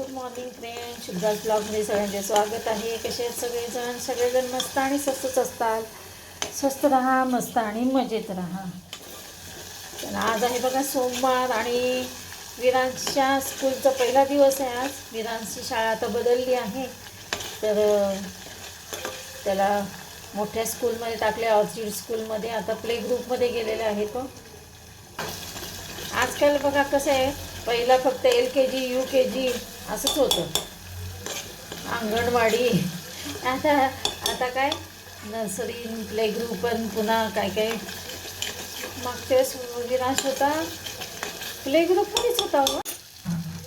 Good morning friend, शुभ्राज ब्लॉगमध्ये सगळ्यांचे स्वागत आहे. कसे आहेत सगळेजण मस्त आणि स्वस्तच असतात. स्वस्त राहा, मस्त आणि मजेत राहा. तर आज आहे बघा सोमवार आणि विरांशच्या स्कूलचा पहिला दिवस आहे. आज विरांशची शाळा आता बदलली आहे, तर त्याला मोठ्या स्कूलमध्ये टाकले, ऑर्चिड स्कूलमध्ये. आता प्ले ग्रुपमध्ये गेलेला आहे तो. आजकाल बघा कसं आहे, पहिला फक्त LKG UKG असंच होतं, अंगणवाडी. आता काय नर्सरी, प्ले ग्रुप, पण पुन्हा काय काय. मागच्या विरांश होता प्ले ग्रुपमध्येच होता.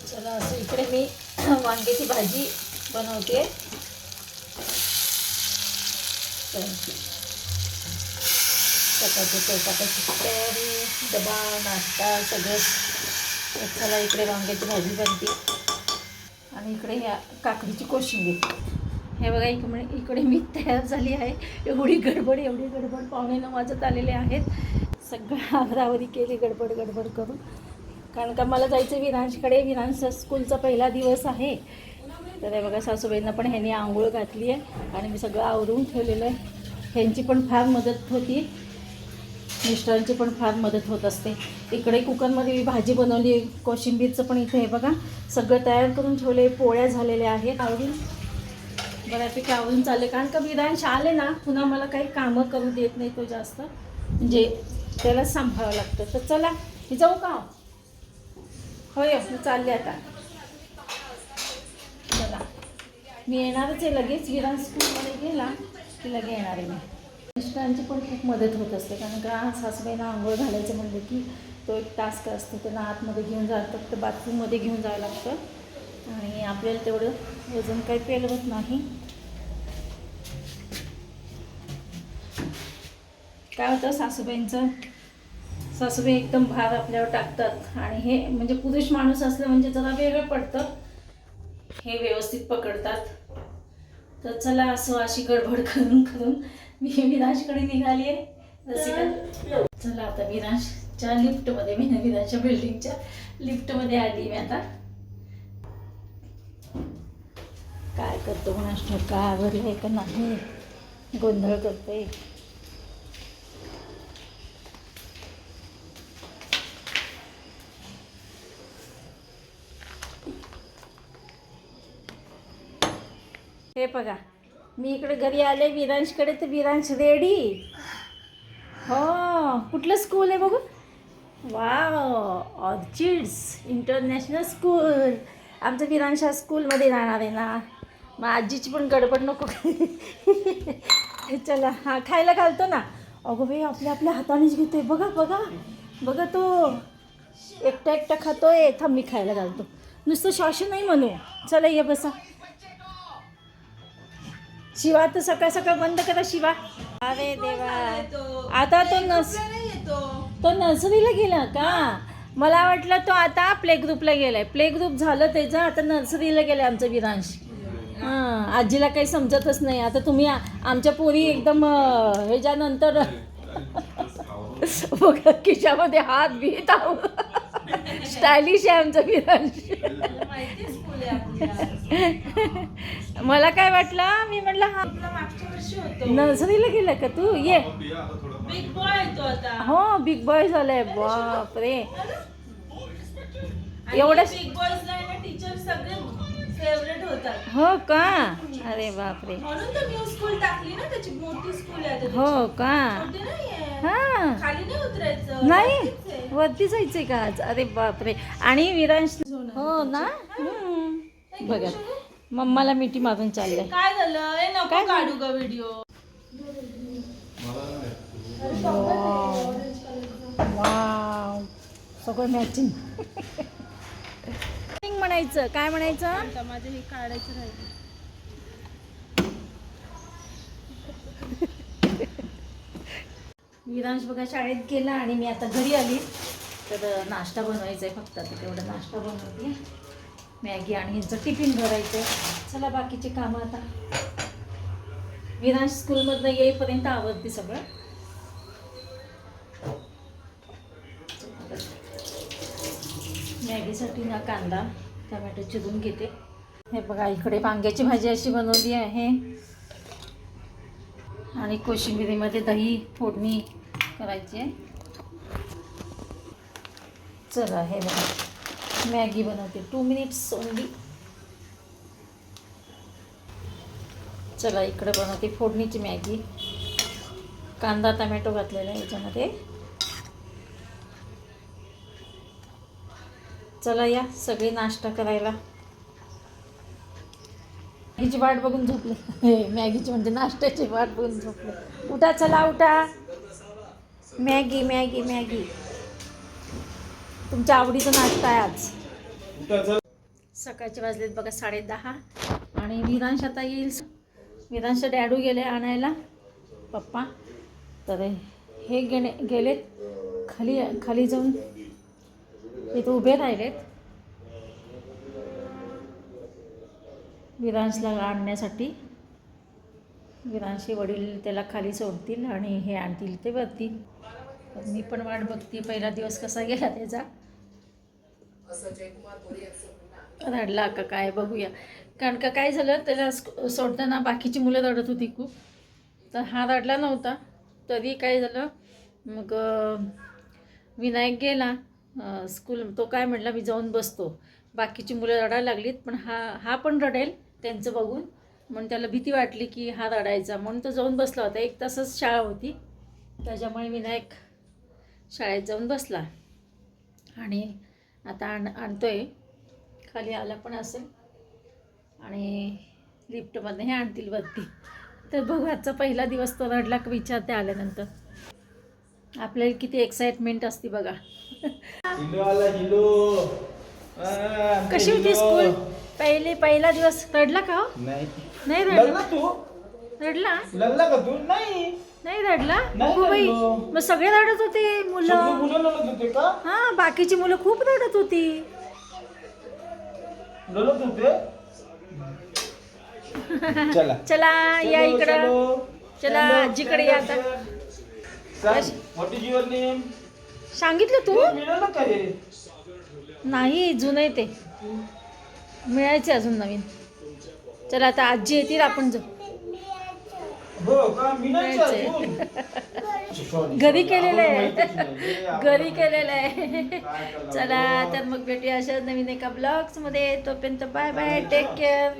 चला, असं इकडे मी वांग्याची भाजी बनवते. सकाळच्या स्वयंपाकाची तयारी, डबा, नाश्ता सगळंच. चला, इकडे वांग्याची भाजी बनते आणि इकडे ह्या काकडीची कोशिंबीर. हे बघा, इकडे मी तयार झाली आहे. एवढी गडबड 9:15 वाजत आलेले आहेत. सगळं आवरावरी केली गडबड करून, कारण का मला जायचं विरांशकडे. विरांशचा स्कूलचा पहिला दिवस आहे. तर हे बघा, सासूबाईंना पण ह्यांनी आंघोळ घातली आहे आणि मी सगळं आवरून ठेवलेलं आहे. ह्यांची पण फार मदत होती, मिस्टरांची पण फार मदत होत असते. इकडे कुकरमध्ये मी भाजी बनवली, कोशिंबीरचं पण इथे हे बघा सगळं तयार करून ठेवले. पोळ्या झालेल्या आहेत, आवरून बऱ्यापैकी आवरून चालले. कारण का विरांश आले ना, पुन्हा मला काही कामं करू देत नाही तो जास्त, म्हणजे त्यालाच सांभाळावं लागतं. तर चला, मी जाऊ का? होय, मी चालले आता. चला, मी येणारच आहे लगेच. विरांश स्कूलमध्ये गेला की लगे येणार आहे मी. मिस्टरांची पण खूप मदत होत असते, कारण का सासूबाईंना आंघोळ घालायचं म्हणलं की तो एक टास्क असतो. त्यांना आतमध्ये घेऊन जावं लागतं, बाथरूममध्ये घेऊन जावं लागतं आणि आपल्याला तेवढं वजन काही पेलवत नाही. काय होतं सासूबाईंचं, सासूबाई एकदम भार आपल्यावर टाकतात आणि हे म्हणजे पुरुष माणूस असलं म्हणजे जरा वेगळं पडतं. हे व्यवस्थित पकडतात. तर चला, असं अशी गडबड करून मी विरांशकडे निघाली आहे. रसिका, चला आता विरांशच्या लिफ्टमध्ये, मी विरांशच्या बिल्डिंगच्या लिफ्टमध्ये आली मी आता. काय करतो म्हणा, काय आवडलं आहे का नाही, गोंधळ करतोय. हे बघा, मी इकडे घरी आले विरांशकडे, तर विरांश रेडी. हो, कुठलं स्कूल आहे बघू? Wow, orchids international school. आमचं विरांश स्कूलमध्ये राहणार आहे ना, मग आजीची पण गडबड नको. चला, हा खायला घालतो ना. अगो बाई, आपल्या हातानेच घेतोय. बघा तो एकटा खातोय. थांब, मी खायला घालतो. नुसतं शॉश नाही म्हणू. चला, ये बसा. शिवा तर सकाळ बंद करा, शिवा. अरे देवा, आता तो नर्सरीला गेला का? मला वाटलं तो आता प्ले ग्रुपला गेलाय. प्ले ग्रुप झालं त्याचं, आता नर्सरीला गेलाय आमचं विरांश. हां, आजीला काही समजतच नाही. आता तुम्ही आमच्या पोरी एकदम ह्याच्यानंतर बघा, खिशामध्ये हात बीत स्टायलिश आहे आमचं विरांश. मला काय वाटलं, मी म्हटलं हा नर्सरीला गेला का तू? ये, बिग बॉय तो आता. हो, बिग बॉय झालाय. बापरे, एवढं बिग बॉयजला टीचर सगळे फेवरेट होतात. हो का? अरे बापरे, म्हणून तर न्यू स्कूल टाकली ना, त्याची मोठी स्कूल आहे. हो का? हां, खाली नाही उतरायचं, नाही वरती जायचंय का आज? अरे बापरे. आणि विरांश, हो ना, बघा मम्माला मिठी मारून चाललंय. काय झालं? काय काढू का व्हिडिओ? वाव, सगळं मॅचिंग. म्हणायचं, काय म्हणायचं? माझं हे काढायचं राहिलं. विरांश बघा शाळेत गेला आणि मी आता घरी आली. तर नाश्ता बनवायचा आहे फक्त. आता तेवढा नाश्ता बनवते, मॅगी आणि ह्यांचं टिफिन भरायचं आहे. चला, बाकीचे कामं आता विरांश स्कूलमधनं येईपर्यंत आवडते सगळं. मॅगीसाठी ना कांदा टमॅटो चिरून घेते. हे बघा इकडे वांग्याची भाजी अशी बनवली आहे आणि कोशिंबिरीमध्ये दही फोडणी करायची आहे. चला हे बघा मॅगी बनवते 2 मिनिट्स ओनली. चला इकडे बनवते फोडणीची मॅगी. कांदा टमॅटो घातलेला आहे याच्यामध्ये. चला या सगळे नाश्ता करायला. मॅगीची वाट बघून झोपले. मॅगीची म्हणजे नाश्त्याची वाट बघून झोपले. उठा चला उठा. मॅगी मॅगी मॅगी तुमच्या आवडीचा नाश्ता आहे आज. सकाळचे वाजलेत बघा 10:30 आणि विरांश आता येईल. विरांश डॅडू गेले आणायला पप्पा. तर हे गेलेत खाली जाऊन इथे उभे राहिलेत विरांशला आणण्यासाठी. विरांशचे वडील त्याला खाली सोडतील आणि हे आणतील ते वरती. मी पण वाट बघते पहिला दिवस कसा गेला त्याचा. रडला का काय बघूया. कारण का काय झालं त्याला सोडताना बाकीची मुलं रडत होती खूप. तर हा रडला नव्हता. तरी काय झालं मग विनायक गेला स्कूल. तो काय म्हटला मी जाऊन बसतो. बाकीची मुलं रडायला लागलीत पण हा पण रडेल त्यांचं बघून. म्हणून त्याला भीती वाटली की हा रडायचा म्हणून तो जाऊन बसला होता. 1 तासच शाळा होती त्याच्यामुळे विनायक शाळेत जाऊन बसला. आणि आता आणतोय खाली आला पण असेल आणि लिफ्टमध्ये हे आणतील वरती. तर बघू आजचा पहिला दिवस तो रडला का विचारते आल्यानंतर. आपल्याला किती एक्साइटमेंट असते बघा. कशी होती स्कूल पहिला दिवस. रडला का हो? नाही रडला. रडला का तू? नाही रडला बघू बाई. मग सगळे रडत होते मुलं. हा बाकीची मुलं खूप रडत होती. चला या इकडं. चला आजीकडे या आता. What is your name? सांगितलं तू? मिळालं का हे? नाही जुनं आहे ते. मिळायचे अजून नवीन. चला आता आजी येतील आपण जाऊ. हो का? मिळायचे घरी केलेलं आहे. घरी केलेलं आहे. चला तर मग भेटूया अशा नवीन एका ब्लॉग्समध्ये. तोपर्यंत बाय बाय. Take care.